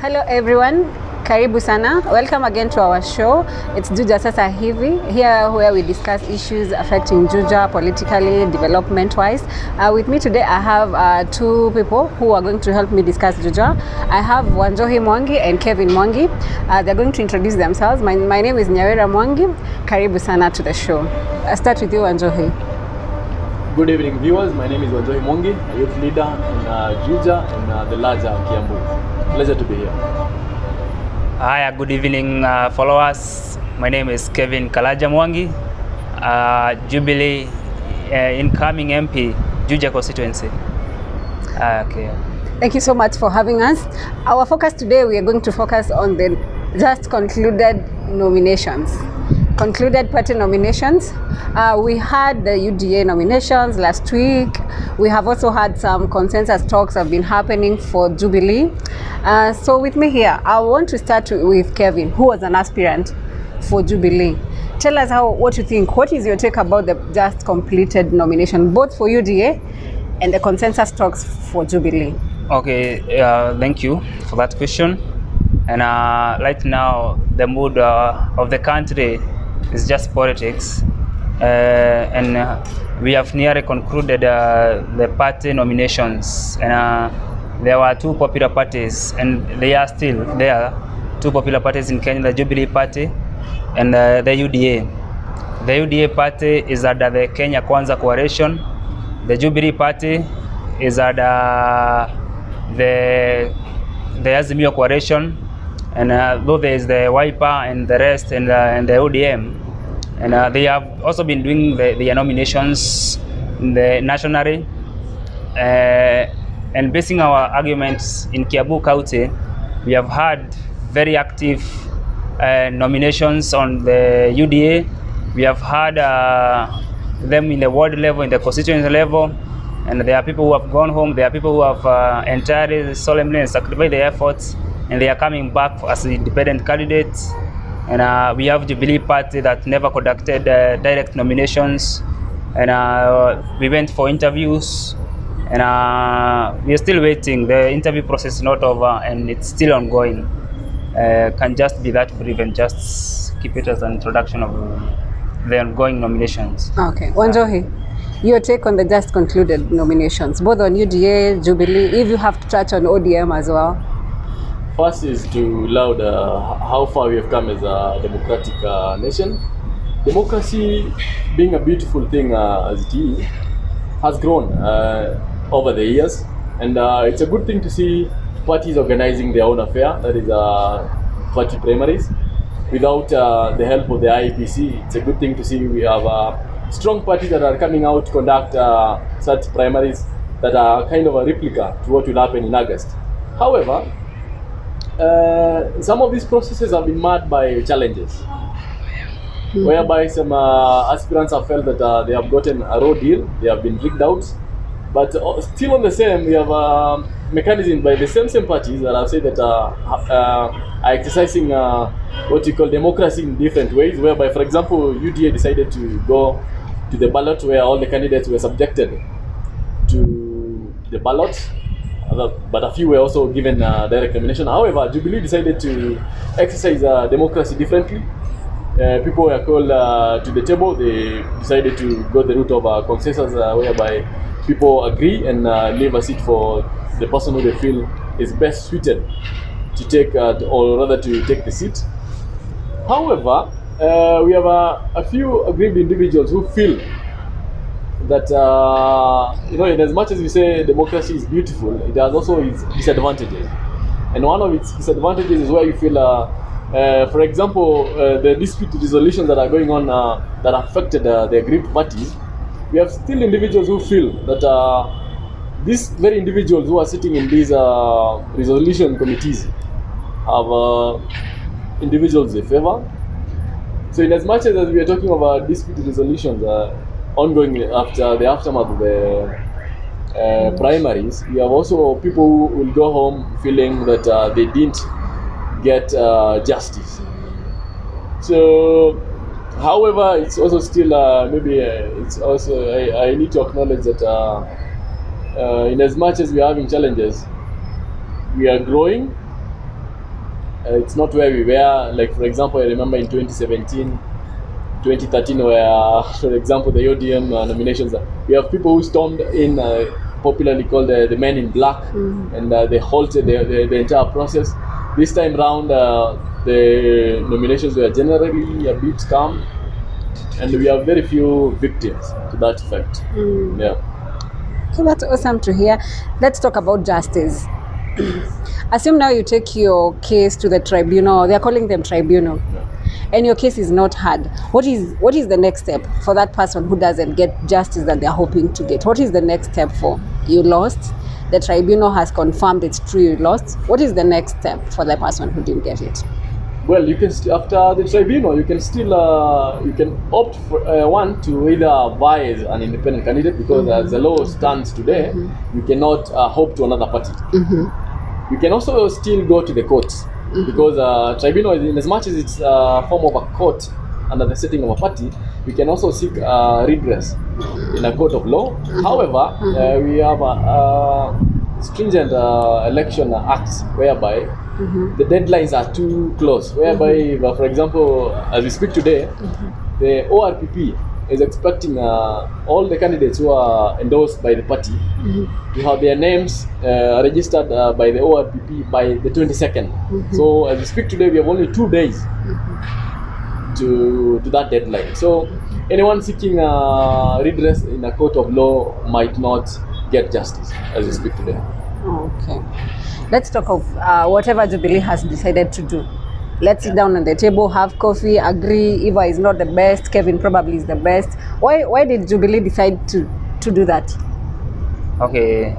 Hello everyone, karibu sana. Welcome again to our show. It's Juja Sasa Hivi, here where we discuss issues affecting Juja politically, development-wise. With me today I have two people who are going to help me discuss Juja. I have Wanjohi Mwangi and Kevin Mwangi. They're going to introduce themselves. My name is Nyawera Mwangi. Karibu sana to the show. I'll start with you, Wanjohi. Good evening viewers, my name is Juja Politics, a youth leader in Juja and the larger Koimburi. Pleasure to be here. Hi, good evening followers. My name is Kevin Kalaja Mwangi, Jubilee incoming MP, Juja constituency. Okay. Thank you so much for having us. Our focus today, we are going to focus on the just concluded nominations. Concluded party nominations. We had the UDA nominations last week. We have also had some consensus talks have been happening for Jubilee. So with me here, I want to start with Kevin, who was an aspirant for Jubilee. Tell us what you think. What is your take about the just completed nomination, both for UDA and the consensus talks for Jubilee? Okay, thank you for that question. And right now, the mood of the country is just politics, and we have nearly concluded the party nominations, and there were two popular parties, and they are still there. Two popular parties in Kenya: the Jubilee Party and the UDA. The UDA Party is under the Kenya Kwanza Coalition. The Jubilee Party is under the Azimio Coalition. And though there is the Wiper and the rest and the ODM, and they have also been doing their nominations nationally, and basing our arguments in Kiambu County, we have had very active nominations on the UDA. We have had them in the ward level, in the constituency level, and there are people who have gone home. There are people who have entirely solemnly and sacrificed their efforts, and they are coming back as independent candidates. And we have Jubilee Party that never conducted direct nominations, and we went for interviews, and we are still waiting. The interview process is not over, and it's still ongoing. Can just be that brief and just keep it as an introduction of the ongoing nominations. Okay, Wanjohi, your take on the just concluded nominations, both on UDA, Jubilee, if you have to touch on ODM as well. First is to laud how far we have come as a democratic nation. Democracy, being a beautiful thing as it is, has grown over the years, and it's a good thing to see parties organizing their own affair, that is party primaries, without the help of the IEPC. It's a good thing to see we have strong parties that are coming out to conduct such primaries that are kind of a replica to what will happen in August. However, some of these processes have been marred by challenges, whereby some aspirants have felt that they have gotten a raw deal, they have been rigged out, but still on the same, we have a mechanism by the same parties that have said that are exercising what you call democracy in different ways, whereby, for example, UDA decided to go to the ballot where all the candidates were subjected to the ballot, but a few were also given direct nomination. However, Jubilee decided to exercise democracy differently. People were called to the table. They decided to go the route of consensus, whereby people agree and leave a seat for the person who they feel is best suited to take, or rather to take the seat. However, we have a few aggrieved individuals who feel that in as much as we say democracy is beautiful, it has also its disadvantages. And one of its disadvantages is where you feel, for example, the dispute resolutions that are going on that affected the aggrieved parties. We have still individuals who feel that these very individuals who are sitting in these resolution committees have individuals they favor. So in as much as we are talking about dispute resolutions ongoing after the aftermath of the primaries, we have also people who will go home feeling that they didn't get justice. So, however, it's also still it's also I need to acknowledge that in as much as we are having challenges, we are growing, It's not where we were. Like for example, I remember in 2017, 2013, where, for example, the ODM nominations, we have people who stormed in, popularly called the Men in Black, and they halted the entire process. This time round, the nominations were generally a bit calm, and we have very few victims to that effect. Yeah. So that's awesome to hear. Let's talk about justice. Assume now you take your case to the tribunal. They're calling them tribunal. And your case is not heard. What is the next step for that person who doesn't get justice that they're hoping to get? What is the next step for? You lost. The tribunal has confirmed it's true you lost. What is the next step for the person who didn't get it? Well, you can after the tribunal, you can still you can opt for one to either advise an independent candidate, because as the law stands today, you cannot hope to another party. You can also still go to the courts, because tribunal, in as much as it's a form of a court under the setting of a party, we can also seek redress in a court of law. However, we have stringent election acts whereby the deadlines are too close, whereby, for example, as we speak today, the ORPP is expecting all the candidates who are endorsed by the party to have their names registered by the ORPP by the 22nd. So as we speak today, we have only 2 days to that deadline. So anyone seeking redress in a court of law might not get justice as we speak today. Okay. Let's talk of whatever Jubilee has decided to do. Let's sit down on the table, have coffee, agree. Eva is not the best, Kevin probably is the best. Why did Jubilee decide to do that? Okay,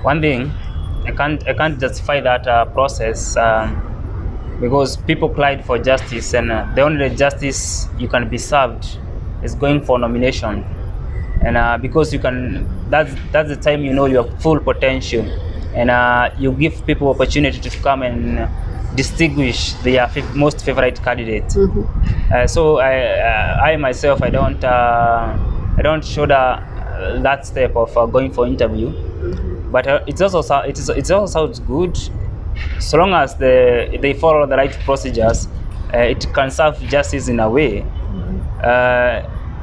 one thing, I can't justify that process because people cried for justice, and the only justice you can be served is going for nomination, and because you can, that's the time you know your full potential, and you give people opportunity to come and distinguish their most favorite candidate. So I myself, I don't show that step of going for interview, but it also sounds good, so long as they follow the right procedures. It can serve justice in a way.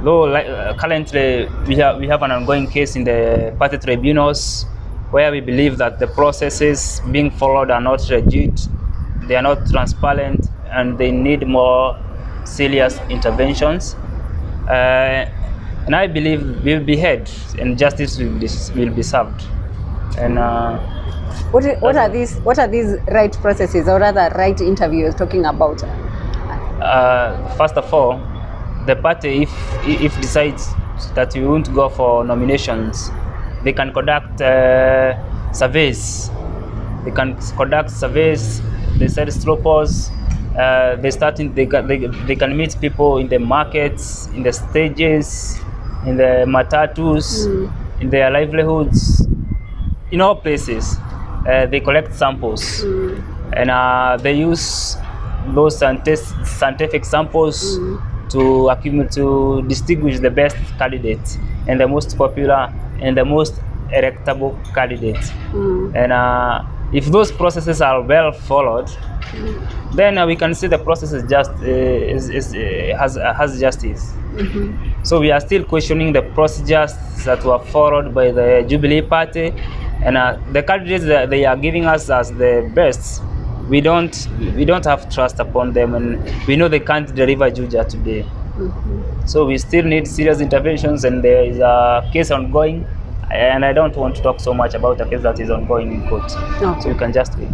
Though currently we have an ongoing case in the party tribunals where we believe that the processes being followed are not rigid, they are not transparent, and they need more serious interventions. And I believe we'll be heard and justice will be served. And what are these right processes, or rather right interviews talking about? First of all, the party, if decides that we won't go for nominations, they can conduct surveys. They set straw polls. They can meet people in the markets, in the stages, in the matatus, in their livelihoods, in all places. They collect samples, and they use those scientific samples to distinguish the best candidates and the most popular and the most electable candidates. And if those processes are well followed, then we can see the process is has justice. So we are still questioning the procedures that were followed by the Jubilee Party, and the candidates that they are giving us as the best, we don't have trust upon them, and we know they can't deliver Juja today. So we still need serious interventions, and there is a case ongoing, and I don't want to talk so much about a case that is ongoing in court. So you can just wait.